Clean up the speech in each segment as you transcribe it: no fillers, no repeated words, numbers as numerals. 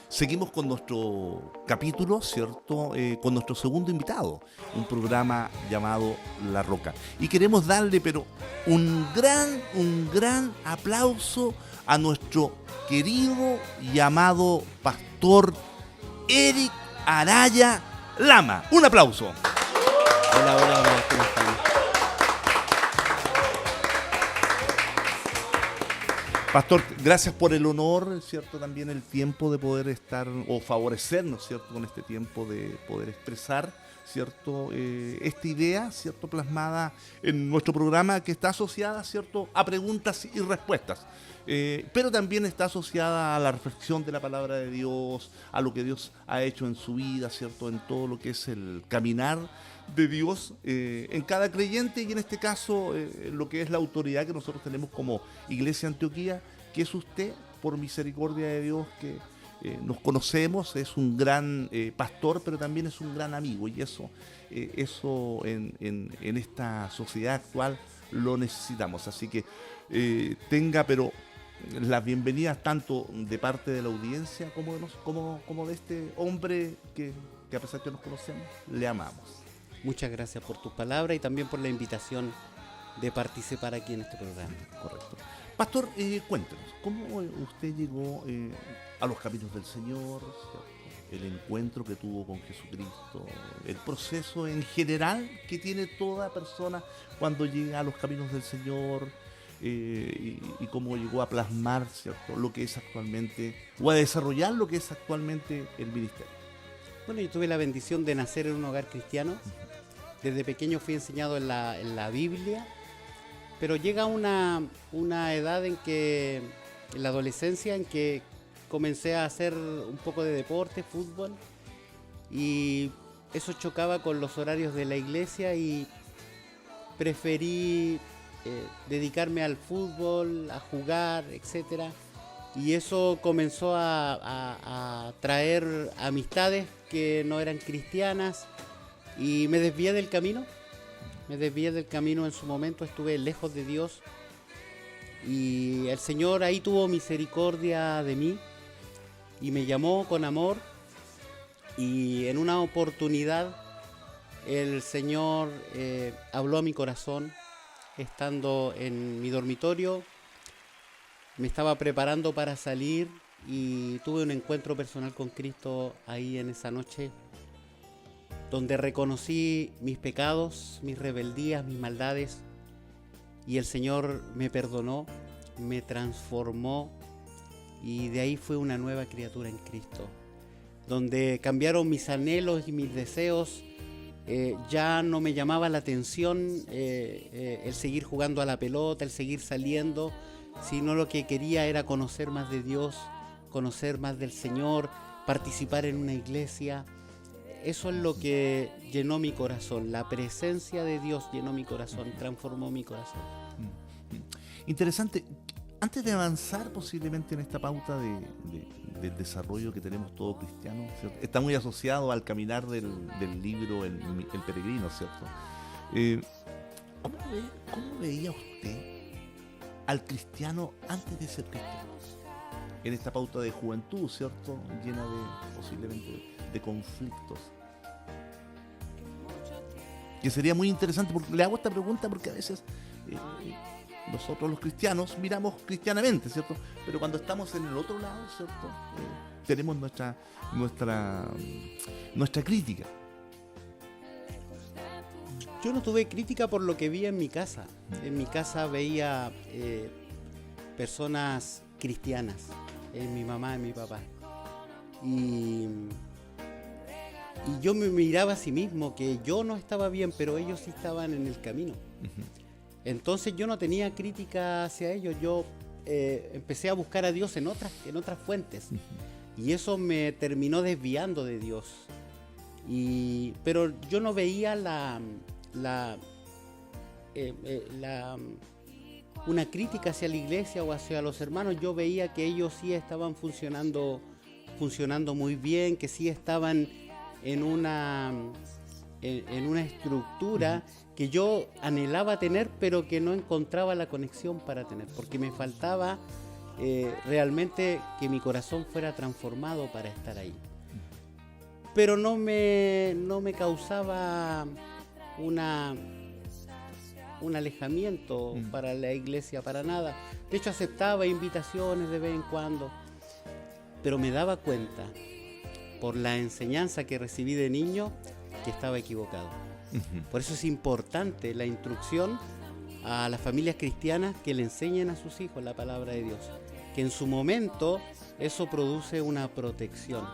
Seguimos con nuestro capítulo, ¿cierto? Con nuestro segundo invitado, un programa llamado La Roca. Y queremos darle, pero un gran aplauso a nuestro querido y amado pastor Eric Araya Lama. Un aplauso. Hola, hola, hola, ¿cómo están? Pastor, gracias por el honor, ¿cierto? También el tiempo de poder estar o favorecernos, ¿cierto? Con este tiempo de poder expresar, ¿cierto? Esta idea, ¿cierto? Plasmada en nuestro programa que está asociada, ¿cierto? A preguntas y respuestas. Pero también está asociada a la reflexión de la palabra de Dios, a lo que Dios ha hecho en su vida, ¿cierto? En todo lo que es el caminar de Dios en cada creyente y en este caso lo que es la autoridad que nosotros tenemos como Iglesia Antioquía, que es usted, por misericordia de Dios, que nos conocemos, es un gran pastor, pero también es un gran amigo, y eso en esta sociedad actual lo necesitamos. Así que tenga, pero las bienvenidas tanto de parte de la audiencia como de este hombre que a pesar que nos conocemos, le amamos. Muchas gracias por tus palabras y también por la invitación de participar aquí en este programa. Correcto. Pastor, cuéntenos, ¿cómo usted llegó a los caminos del Señor? ¿Cierto? El encuentro que tuvo con Jesucristo, el proceso en general que tiene toda persona cuando llega a los caminos del Señor, y cómo llegó a plasmar, ¿cierto?, lo que es actualmente, o a desarrollar lo que es actualmente el ministerio. Bueno, yo tuve la bendición de nacer en un hogar cristiano. Desde pequeño fui enseñado en la Biblia, pero llega una edad en la adolescencia, en que comencé a hacer un poco de deporte, fútbol, y eso chocaba con los horarios de la iglesia y preferí dedicarme al fútbol, a jugar, etcétera. Y eso comenzó a traer amistades que no eran cristianas y me desvié del camino. En su momento, estuve lejos de Dios y el Señor ahí tuvo misericordia de mí y me llamó con amor, y en una oportunidad el Señor habló a mi corazón estando en mi dormitorio. Me estaba preparando para salir y tuve un encuentro personal con Cristo ahí en esa noche, donde reconocí mis pecados, mis rebeldías, mis maldades, y el Señor me perdonó, me transformó, y de ahí fue una nueva criatura en Cristo, donde cambiaron mis anhelos y mis deseos. Ya no me llamaba la atención el seguir jugando a la pelota, el seguir saliendo, sino lo que quería era conocer más de Dios, conocer más del Señor, participar en una iglesia. Eso es lo que llenó mi corazón, la presencia de Dios llenó mi corazón, transformó mi corazón. Interesante. Antes de avanzar posiblemente en esta pauta del desarrollo que tenemos todo cristiano, ¿cierto? Está muy asociado al caminar del libro El Peregrino, ¿cierto? ¿Cómo veía usted al cristiano antes de ser cristiano? En esta pauta de juventud, ¿cierto?, llena posiblemente de conflictos. Que sería muy interesante, porque le hago esta pregunta porque a veces nosotros los cristianos miramos cristianamente, ¿cierto? Pero cuando estamos en el otro lado, ¿cierto?, tenemos nuestra crítica. Yo no tuve crítica por lo que vi en mi casa. En mi casa veía personas cristianas, mi mamá y mi papá. Y yo me miraba a sí mismo, que yo no estaba bien, pero ellos sí estaban en el camino. Entonces yo no tenía crítica hacia ellos. Yo empecé a buscar a Dios en otras fuentes. Y eso me terminó desviando de Dios. Pero yo no veía una crítica hacia la iglesia o hacia los hermanos. Yo veía que ellos sí estaban funcionando muy bien, que sí estaban en una estructura que yo anhelaba tener, pero que no encontraba la conexión para tener, porque me faltaba realmente que mi corazón fuera transformado para estar ahí. Pero no me causaba un alejamiento para la iglesia, para nada. De hecho, aceptaba invitaciones de vez en cuando, pero me daba cuenta, por la enseñanza que recibí de niño, que estaba equivocado. Por eso es importante la instrucción a las familias cristianas, que le enseñen a sus hijos la palabra de Dios, que en su momento eso produce una protección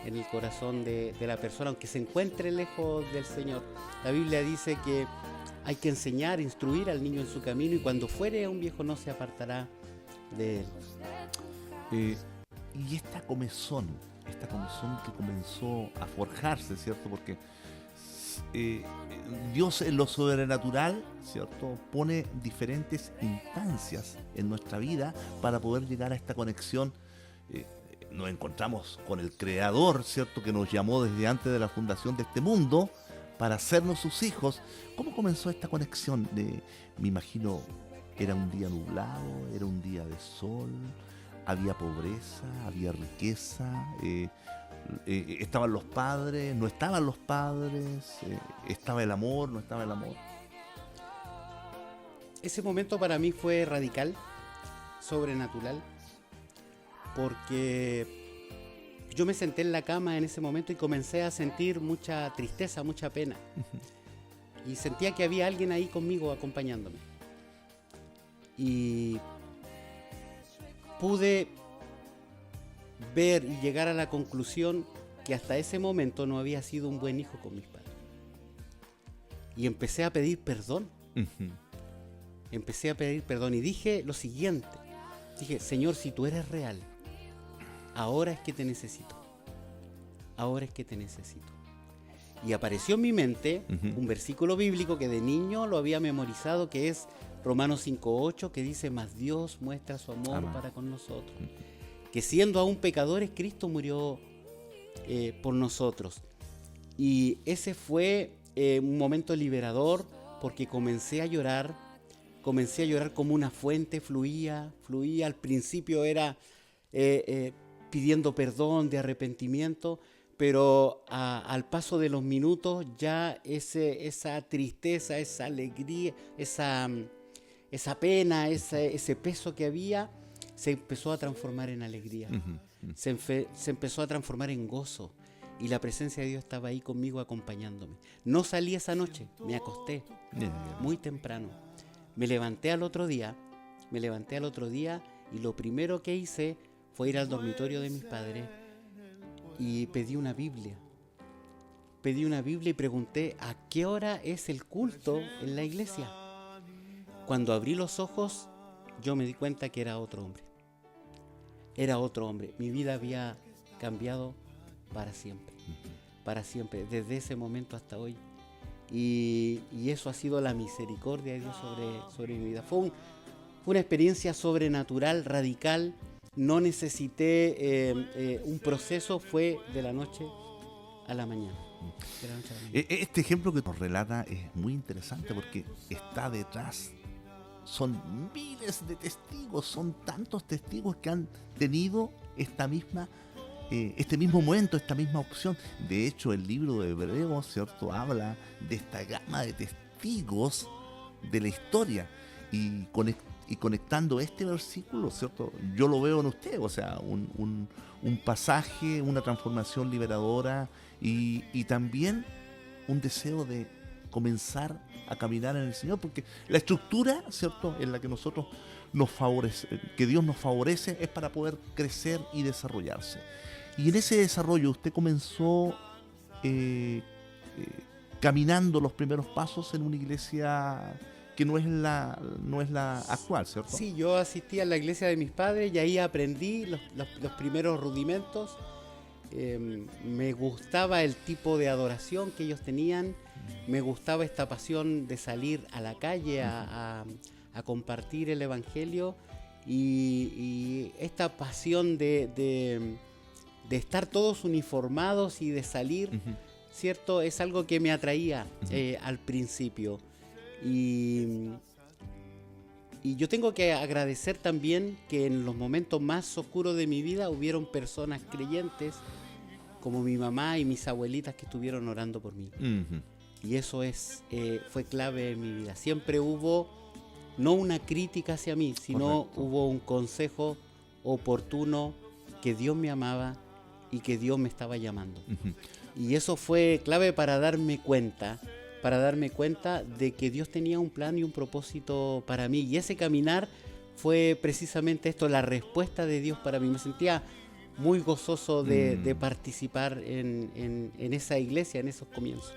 en el corazón de la persona, aunque se encuentre lejos del Señor. La Biblia dice que hay que enseñar, instruir al niño en su camino, y cuando fuere un viejo no se apartará de él. Y esta comezón que comenzó a forjarse, ¿cierto? Porque Dios en lo sobrenatural, ¿cierto?, pone diferentes instancias en nuestra vida para poder llegar a esta conexión. Nos encontramos con el Creador, ¿cierto?, que nos llamó desde antes de la fundación de este mundo para hacernos sus hijos. ¿Cómo comenzó esta conexión? Me imagino, era un día nublado, era un día de sol, había pobreza, había riqueza, estaban los padres, no estaban los padres, estaba el amor, no estaba el amor. Ese momento para mí fue radical, sobrenatural, porque yo me senté en la cama en ese momento y comencé a sentir mucha tristeza, mucha pena. Y sentía que había alguien ahí conmigo acompañándome. Y pude ver y llegar a la conclusión que hasta ese momento no había sido un buen hijo con mis padres. Y empecé a pedir perdón. Empecé a pedir perdón y dije lo siguiente. Dije, Señor, si tú eres real, ahora es que te necesito. Ahora es que te necesito. Y apareció en mi mente un versículo bíblico que de niño lo había memorizado, que es Romanos 5:8, que dice: mas Dios muestra su amor para con nosotros, que siendo aún pecadores, Cristo murió por nosotros. Y ese fue un momento liberador, porque comencé a llorar como una fuente, fluía. Al principio era pidiendo perdón, de arrepentimiento, pero al paso de los minutos ya esa tristeza, esa alegría, esa pena, ese peso que había, se empezó a transformar en alegría. Se empezó a transformar en gozo, y la presencia de Dios estaba ahí conmigo acompañándome. No salí esa noche, me acosté muy temprano. Me levanté al otro día y lo primero que hice fue ir al dormitorio de mis padres y pedí una Biblia. Y pregunté a qué hora es el culto en la iglesia. Cuando abrí los ojos, yo me di cuenta que era otro hombre. Mi vida había cambiado para siempre, desde ese momento hasta hoy. Y eso ha sido la misericordia de Dios sobre mi vida. Fue una experiencia sobrenatural, radical. No necesité un proceso, fue de la noche a la mañana. Este ejemplo que nos relata es muy interesante, porque está detrás. Son miles de testigos, son tantos testigos que han tenido este mismo momento, esta misma opción. De hecho, el libro de Hebreos, ¿cierto?, habla de esta gama de testigos de la historia, y conectando este versículo, ¿cierto?, yo lo veo en usted, o sea, un pasaje, una transformación liberadora, y también un deseo de comenzar a caminar en el Señor, porque la estructura, ¿cierto?, en la que nosotros que Dios nos favorece, es para poder crecer y desarrollarse. Y en ese desarrollo usted comenzó caminando los primeros pasos en una iglesia que no es la actual, ¿cierto? Sí, yo asistí a la iglesia de mis padres y ahí aprendí los primeros rudimentos. Me gustaba el tipo de adoración que ellos tenían, me gustaba esta pasión de salir a la calle a compartir el evangelio, y esta pasión de estar todos uniformados y de salir, ¿cierto? Es algo que me atraía al principio. Y Y yo tengo que agradecer también que en los momentos más oscuros de mi vida hubieron personas creyentes, como mi mamá y mis abuelitas, que estuvieron orando por mí. Ujú. Y eso fue clave en mi vida. Siempre hubo, no una crítica hacia mí, sino Correcto. hubo un consejo oportuno, que Dios me amaba y que Dios me estaba llamando. Ujú. Y eso fue clave para darme cuenta de que Dios tenía un plan y un propósito para mí. Y ese caminar fue precisamente esto, la respuesta de Dios para mí. Me sentía muy gozoso de participar en esa iglesia, en esos comienzos.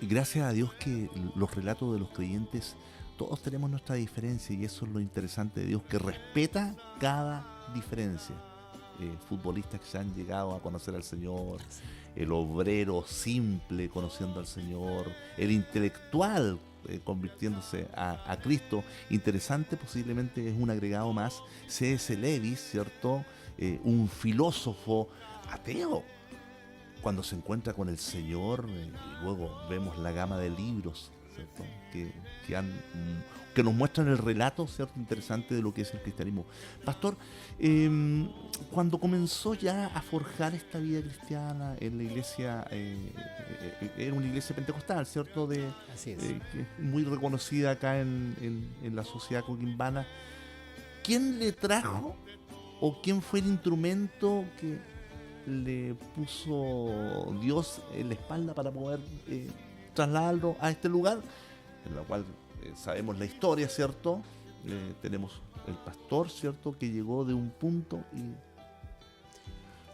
Gracias a Dios que los relatos de los creyentes, todos tenemos nuestra diferencia y eso es lo interesante de Dios, que respeta cada diferencia. Futbolistas que se han llegado a conocer al Señor, el obrero simple conociendo al Señor, el intelectual convirtiéndose a Cristo. Interesante, posiblemente es un agregado más, C.S. Lewis, ¿cierto? Un filósofo ateo, cuando se encuentra con el Señor, y luego vemos la gama de libros, ¿cierto? Que nos muestran el relato, ¿cierto? Interesante de lo que es el cristianismo. Pastor, cuando comenzó ya a forjar esta vida cristiana en la iglesia, era una iglesia pentecostal, ¿cierto? Así es. Que es muy reconocida acá en la sociedad coquimbana. ¿Quién le trajo o quién fue el instrumento que le puso Dios en la espalda para poder trasladarlo a este lugar, en la cual sabemos la historia, ¿cierto? Tenemos el pastor, ¿cierto?, que llegó de un punto y...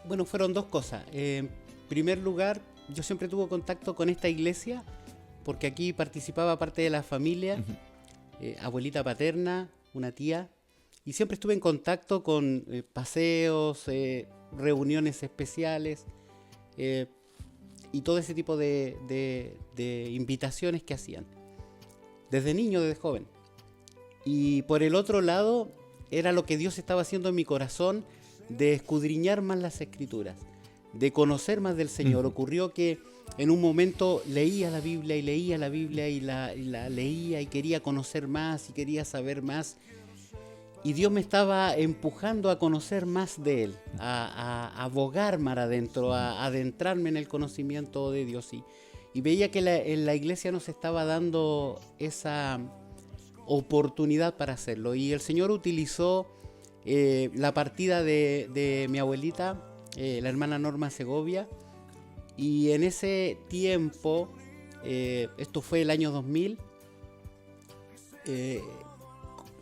Bueno, fueron dos cosas. En primer lugar, yo siempre tuve contacto con esta iglesia porque aquí participaba parte de la familia, abuelita paterna, una tía, y siempre estuve en contacto con paseos, reuniones especiales y todo ese tipo de invitaciones que hacían, desde niño, desde joven. Y por el otro lado, era lo que Dios estaba haciendo en mi corazón, de escudriñar más las Escrituras, de conocer más del Señor. Ocurrió que en un momento leía la Biblia y la leía y quería conocer más y quería saber más. Y Dios me estaba empujando a conocer más de Él, a abogar más adentro, a adentrarme en el conocimiento de Dios. Y veía que en la iglesia nos estaba dando esa oportunidad para hacerlo. Y el Señor utilizó la partida de mi abuelita, la hermana Norma Segovia. Y en ese tiempo, esto fue el año 2000,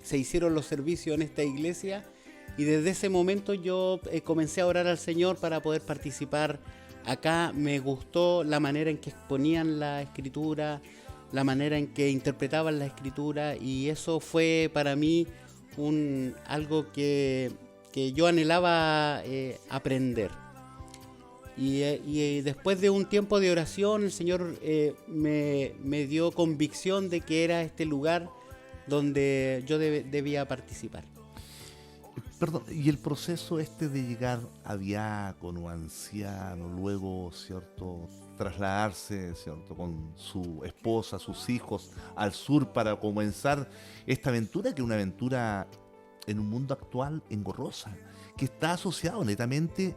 se hicieron los servicios en esta iglesia y desde ese momento yo comencé a orar al Señor para poder participar acá. Me gustó la manera en que exponían la escritura, la manera en que interpretaban la escritura, y eso fue para mí algo que yo anhelaba aprender. Y después de un tiempo de oración, el Señor me dio convicción de que era este lugar donde yo debía participar. Perdón, y el proceso de llegar a diácono, anciano, luego, ¿cierto?, trasladarse, ¿cierto?, con su esposa, sus hijos, al sur para comenzar esta aventura, que es una aventura en un mundo actual engorrosa, que está asociado netamente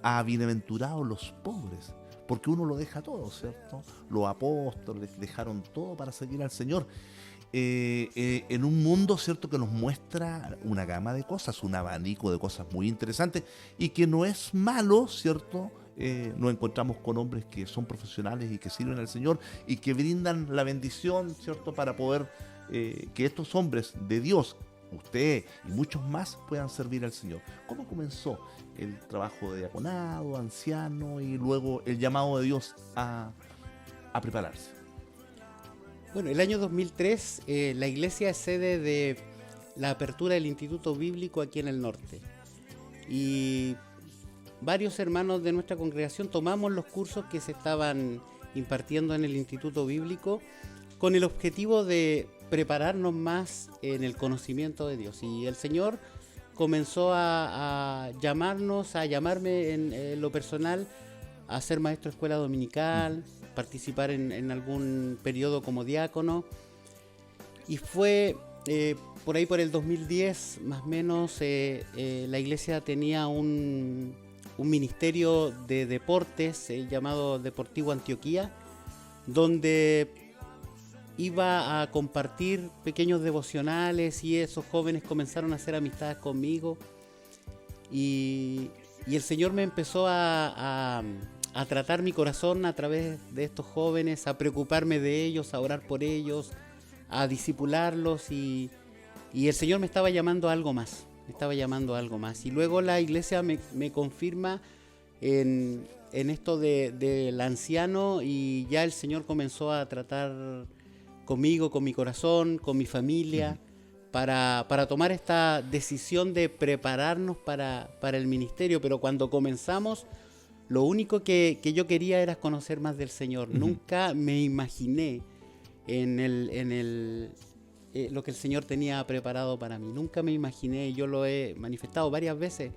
a bienaventurados los pobres, porque uno lo deja todo, ¿cierto? Los apóstoles dejaron todo para seguir al Señor. En un mundo, ¿cierto?, que nos muestra una gama de cosas, un abanico de cosas muy interesantes y que no es malo, ¿cierto? Nos encontramos con hombres que son profesionales y que sirven al Señor y que brindan la bendición, ¿cierto?, para poder que estos hombres de Dios, usted y muchos más, puedan servir al Señor. ¿Cómo comenzó el trabajo de diaconado, anciano y luego el llamado de Dios a prepararse? Bueno, el año 2003 la iglesia es sede de la apertura del Instituto Bíblico aquí en el norte. Y varios hermanos de nuestra congregación tomamos los cursos que se estaban impartiendo en el Instituto Bíblico con el objetivo de prepararnos más en el conocimiento de Dios. Y el Señor comenzó a llamarme en lo personal, a ser maestro de escuela dominical, participar en algún periodo como diácono. Y fue por ahí por el 2010, más o menos, la iglesia tenía un ministerio de deportes llamado Deportivo Antioquía, donde iba a compartir pequeños devocionales y esos jóvenes comenzaron a hacer amistades conmigo y el Señor me empezó a tratar mi corazón a través de estos jóvenes, a preocuparme de ellos, a orar por ellos, a discipularlos y el Señor me estaba llamando a algo más, y luego la iglesia me confirma en esto del anciano y ya el Señor comenzó a tratar conmigo, con mi corazón, con mi familia, para tomar esta decisión de prepararnos para el ministerio. Pero cuando comenzamos, lo único que yo quería era conocer más del Señor. Nunca me imaginé en lo que el Señor tenía preparado para mí. Nunca me imaginé, yo lo he manifestado varias veces,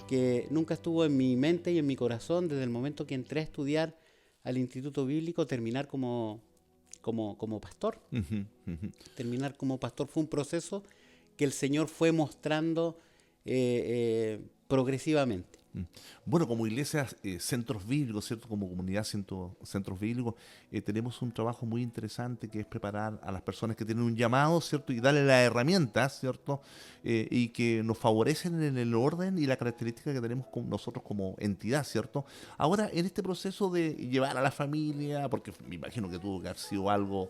que nunca estuvo en mi mente y en mi corazón desde el momento que entré a estudiar al Instituto Bíblico, terminar como pastor. Terminar como pastor fue un proceso que el Señor fue mostrando progresivamente. Bueno, como iglesias, centros bíblicos, ¿cierto? Como comunidad centros bíblicos, tenemos un trabajo muy interesante que es preparar a las personas que tienen un llamado, ¿cierto? Y darle las herramientas, ¿cierto? Y que nos favorecen en el orden y la característica que tenemos nosotros como entidad, ¿cierto? Ahora, en este proceso de llevar a la familia, porque me imagino que tuvo que haber sido algo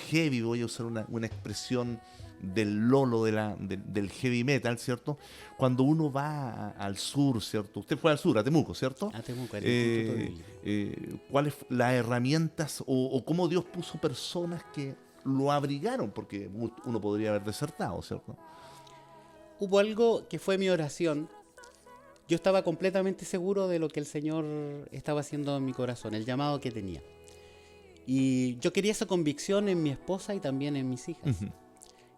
heavy, voy a usar una expresión del lolo del heavy metal, ¿cierto? Cuando uno va al sur, ¿cierto? Usted fue al sur, a Temuco, ¿cierto? A Temuco, al Instituto Bíblico. ¿Cuáles las herramientas o cómo Dios puso personas que lo abrigaron? Porque uno podría haber desertado, ¿cierto? Hubo algo que fue mi oración. Yo estaba completamente seguro de lo que el Señor estaba haciendo en mi corazón, el llamado que tenía. Y yo quería esa convicción en mi esposa y también en mis hijas.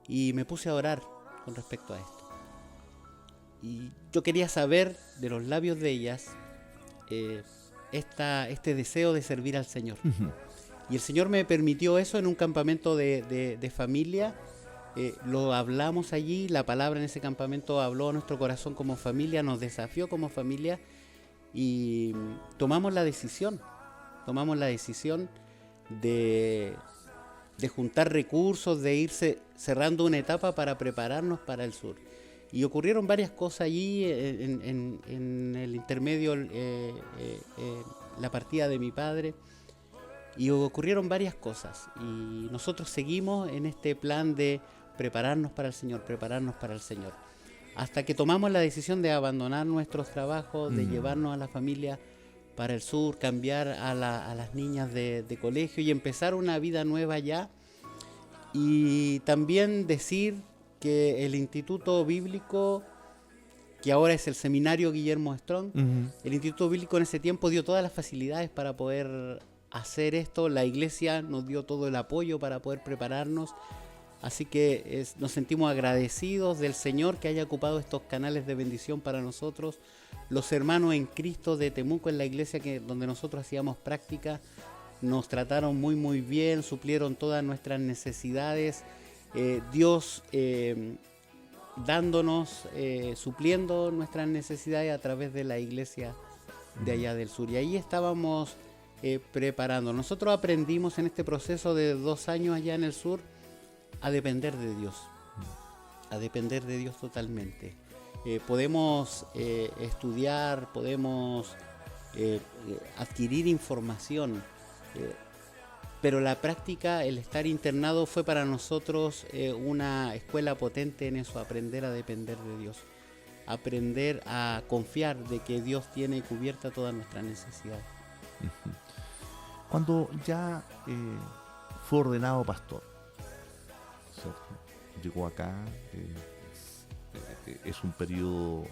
Y me puse a orar con respecto a esto. Y yo quería saber de los labios de ellas este deseo de servir al Señor. Y el Señor me permitió eso en un campamento de familia. Lo hablamos allí, la palabra en ese campamento habló a nuestro corazón como familia, nos desafió como familia y tomamos la decisión de juntar recursos, de irse cerrando una etapa para prepararnos para el sur. Y ocurrieron varias cosas allí en el intermedio, la partida de mi padre, y ocurrieron varias cosas. Y nosotros seguimos en este plan de prepararnos para el Señor, hasta que tomamos la decisión de abandonar nuestros trabajos, de llevarnos a la familia para el sur, cambiar a las niñas de colegio y empezar una vida nueva allá. Y también decir que el Instituto Bíblico, que ahora es el Seminario Guillermo Strong, el Instituto Bíblico en ese tiempo dio todas las facilidades para poder hacer esto. La iglesia nos dio todo el apoyo para poder prepararnos. Así que nos sentimos agradecidos del Señor que haya ocupado estos canales de bendición para nosotros. Los hermanos en Cristo de Temuco, en la iglesia donde nosotros hacíamos práctica, nos trataron muy muy bien, suplieron todas nuestras necesidades. Dios dándonos, supliendo nuestras necesidades a través de la iglesia de allá del sur. Y ahí estábamos preparando. Nosotros aprendimos en este proceso de 2 años allá en el sur a depender de Dios totalmente. Podemos estudiar, podemos adquirir información, pero la práctica, el estar internado fue para nosotros una escuela potente en eso, aprender a depender de Dios, aprender a confiar de que Dios tiene cubierta todas nuestras necesidades. Cuando ya fue ordenado pastor, ¿cierto? Llegó acá, es un periodo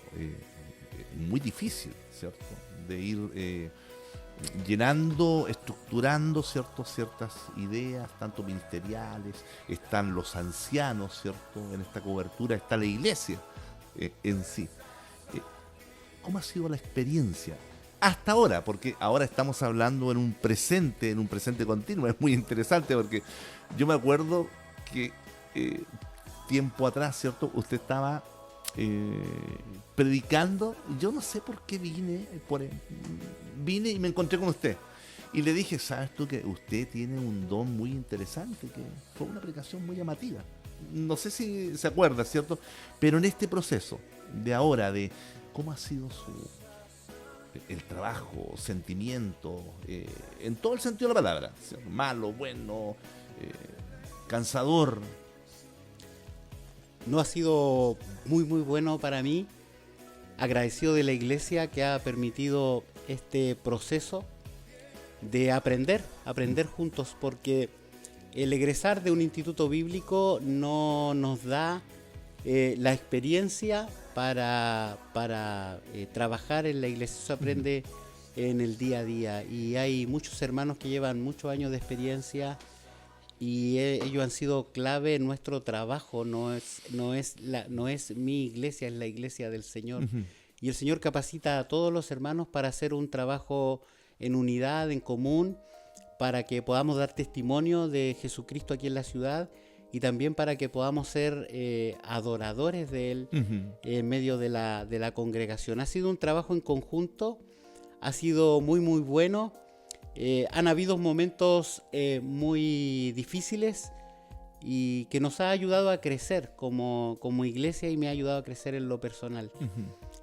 muy difícil, ¿cierto? De ir llenando, estructurando, ¿cierto? Ciertas ideas, tanto ministeriales, están los ancianos, ¿cierto? En esta cobertura está la iglesia en sí. ¿Cómo ha sido la experiencia hasta ahora? Porque ahora estamos hablando en un presente continuo. Es muy interesante porque yo me acuerdo que tiempo atrás, ¿cierto? Usted estaba predicando. Yo no sé por qué vine y me encontré con usted. Y le dije, ¿sabes tú que usted tiene un don muy interesante? Que fue una predicación muy llamativa. No sé si se acuerda, ¿cierto? Pero en este proceso de ahora, de cómo ha sido el trabajo, sentimiento, en todo el sentido de la palabra, ¿cierto? Malo, bueno, cansador. No ha sido muy bueno para mí. Agradecido de la iglesia que ha permitido este proceso de aprender juntos, porque el egresar de un instituto bíblico no nos da la experiencia para trabajar en la iglesia. Se aprende en el día a día, y hay muchos hermanos que llevan muchos años de experiencia, y ellos han sido clave en nuestro trabajo. No es mi iglesia, es la iglesia del Señor. Uh-huh. Y el Señor capacita a todos los hermanos para hacer un trabajo en unidad, en común, para que podamos dar testimonio de Jesucristo aquí en la ciudad, y también para que podamos ser adoradores de Él en medio de la congregación. Ha sido un trabajo en conjunto, ha sido muy bueno. Han habido momentos muy difíciles y que nos ha ayudado a crecer como iglesia, y me ha ayudado a crecer en lo personal.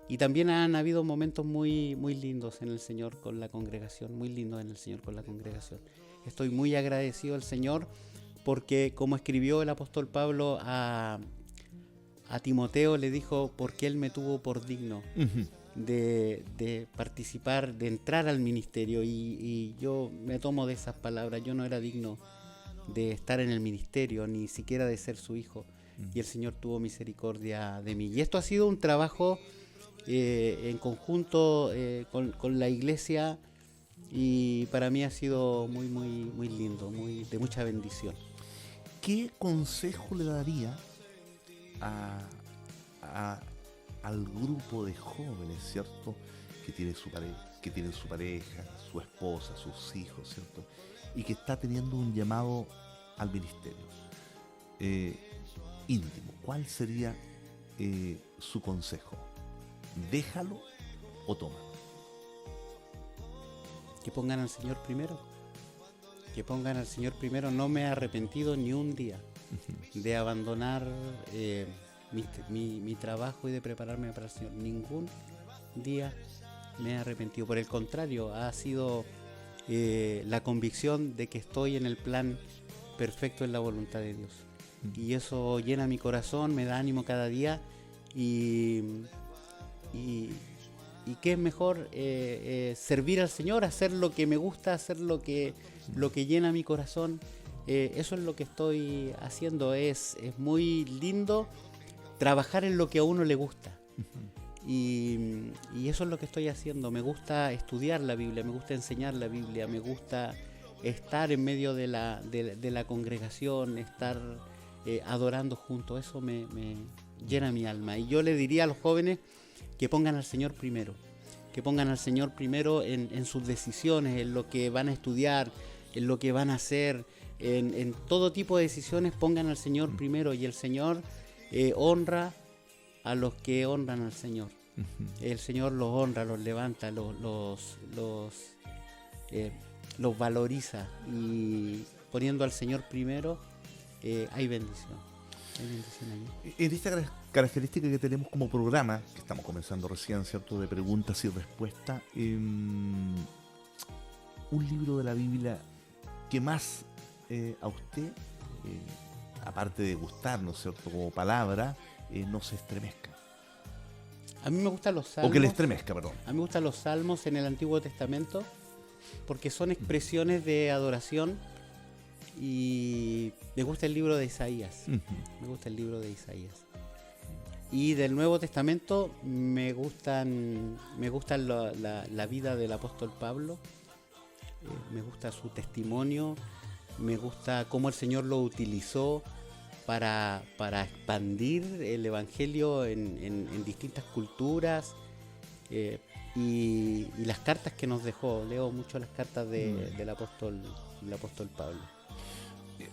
Y también han habido momentos muy lindos en el Señor con la congregación, muy lindos en el Señor con la congregación. Estoy muy agradecido al Señor, porque como escribió el apóstol Pablo a Timoteo, le dijo, porque Él me tuvo por digno de participar, de entrar al ministerio, y yo me tomo de esas palabras. Yo no era digno de estar en el ministerio, ni siquiera de ser su hijo, y el Señor tuvo misericordia de mí. Y esto ha sido un trabajo en conjunto con la iglesia, y para mí ha sido muy lindo, de mucha bendición. ¿Qué consejo le daría al grupo de jóvenes, ¿cierto? Que tienen su pareja, su esposa, sus hijos, ¿cierto? Y que está teniendo un llamado al ministerio íntimo. ¿Cuál sería su consejo? ¿Déjalo o toma? Que pongan al Señor primero. Que pongan al Señor primero. No me he arrepentido ni un día de abandonar mi trabajo y de prepararme para el Señor. Ningún día me he arrepentido. Por el contrario, ha sido la convicción de que estoy en el plan perfecto, en la voluntad de Dios. Y eso llena mi corazón, me da ánimo cada día, y qué es mejor servir al Señor, hacer lo que me gusta, hacer lo que llena mi corazón. Eso es lo que estoy haciendo. Es muy lindo trabajar en lo que a uno le gusta. Y eso es lo que estoy haciendo. Me gusta estudiar la Biblia, me gusta enseñar la Biblia, me gusta estar en medio de la congregación, estar adorando juntos. Eso me llena mi alma. Y yo le diría a los jóvenes que pongan al Señor primero, que pongan al Señor primero en sus decisiones, en lo que van a estudiar, en lo que van a hacer, en todo tipo de decisiones. Pongan al Señor primero, y el Señor honra a los que honran al Señor. El Señor los honra, los levanta, los valoriza, y poniendo al Señor primero hay bendición. Hay bendición allí. En esta característica que tenemos como programa, que estamos comenzando recién, ¿cierto?, de preguntas y respuestas, un libro de la Biblia que más a usted, aparte de gustarnos, ¿cierto?, como palabra, nos estremezca. A mí me gustan los salmos. O que le estremezca, perdón. A mí me gustan los salmos en el Antiguo Testamento, porque son expresiones de adoración, y me gusta el libro de Isaías. Me gusta el libro de Isaías. Y del Nuevo Testamento me gustan la vida del apóstol Pablo. Me gusta su testimonio, me gusta cómo el Señor lo utilizó para expandir el Evangelio en distintas culturas, y las cartas que nos dejó. Leo mucho las cartas del apóstol Pablo.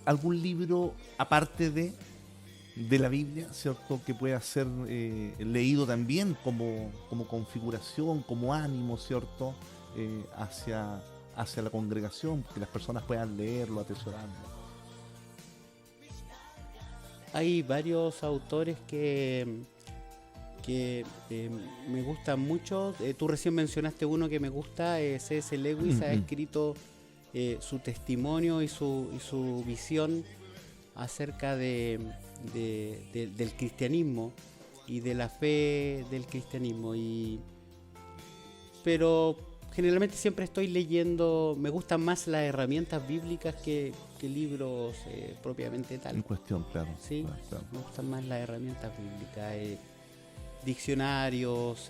¿Algún libro aparte de de la Biblia, ¿cierto? Que pueda ser leído también como configuración, como ánimo, ¿cierto? Hacia la congregación, que las personas puedan leerlo, atesorarlo. Hay varios autores que me gustan mucho. Tú recién mencionaste uno que me gusta, C.S. Lewis ha escrito su testimonio y su visión acerca del cristianismo y de la fe del cristianismo. Pero generalmente siempre estoy leyendo, me gustan más las herramientas bíblicas que libros propiamente tal. En cuestión, claro. Sí, claro. Me gustan más las herramientas bíblicas, diccionarios,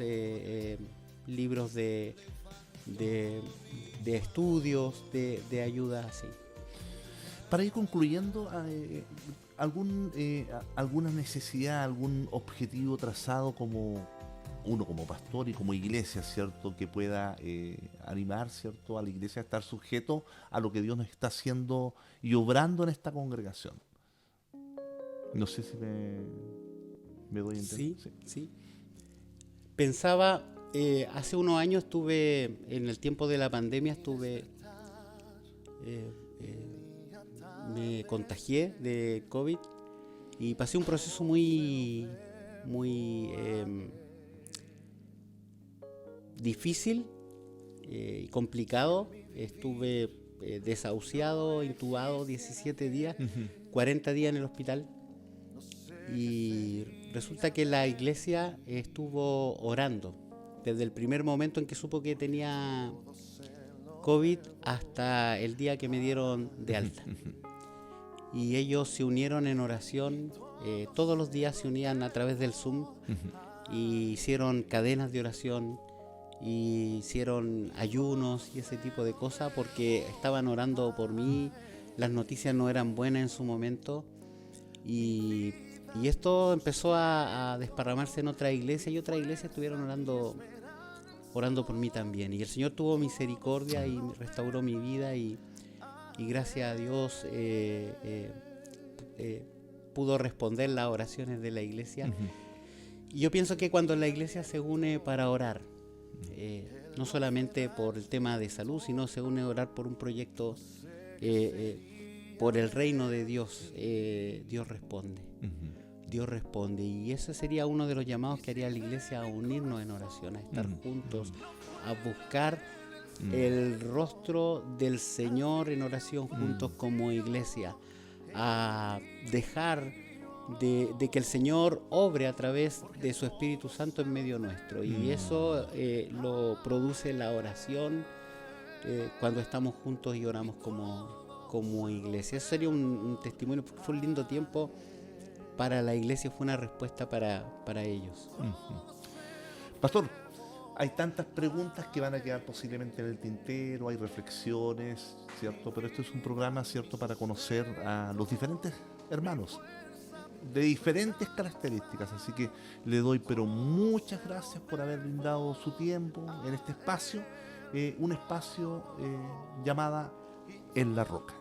libros de estudios, de ayuda así. Para ir concluyendo, ¿alguna necesidad, algún objetivo trazado como pastor y como iglesia, ¿cierto? Que pueda animar, ¿cierto? A la iglesia a estar sujeto a lo que Dios nos está haciendo y obrando en esta congregación. No sé si me doy a entender. Sí. Pensaba, hace unos años en el tiempo de la pandemia me contagié de COVID y pasé un proceso muy difícil y complicado. Estuve desahuciado, intubado 17 días, 40 días en el hospital. Y resulta que la iglesia estuvo orando desde el primer momento en que supo que tenía COVID hasta el día que me dieron de alta. Y ellos se unieron en oración, todos los días se unían a través del Zoom y hicieron cadenas de oración, y hicieron ayunos y ese tipo de cosas porque estaban orando por mí. Las noticias no eran buenas en su momento y esto empezó a desparramarse en otra iglesia y otras iglesias estuvieron orando por mí también, y el Señor tuvo misericordia y restauró mi vida y gracias a Dios pudo responder las oraciones de la iglesia. Y yo pienso que cuando la iglesia se une para orar, no solamente por el tema de salud, sino se une a orar por un proyecto, por el reino de Dios, Dios responde. Dios responde, y ese sería uno de los llamados que haría la iglesia, a unirnos en oración, a estar juntos, a buscar el rostro del Señor en oración juntos como iglesia, a dejar de que el Señor obre a través de su Espíritu Santo en medio nuestro, y eso lo produce la oración cuando estamos juntos y oramos como iglesia. Eso sería un testimonio, porque fue un lindo tiempo para la iglesia, fue una respuesta para ellos. Pastor, hay tantas preguntas que van a quedar posiblemente en el tintero, hay reflexiones, ¿cierto? Pero esto es un programa, ¿cierto?, para conocer a los diferentes hermanos de diferentes características, así que le doy pero muchas gracias por haber brindado su tiempo en este espacio, un espacio llamada En la Roca.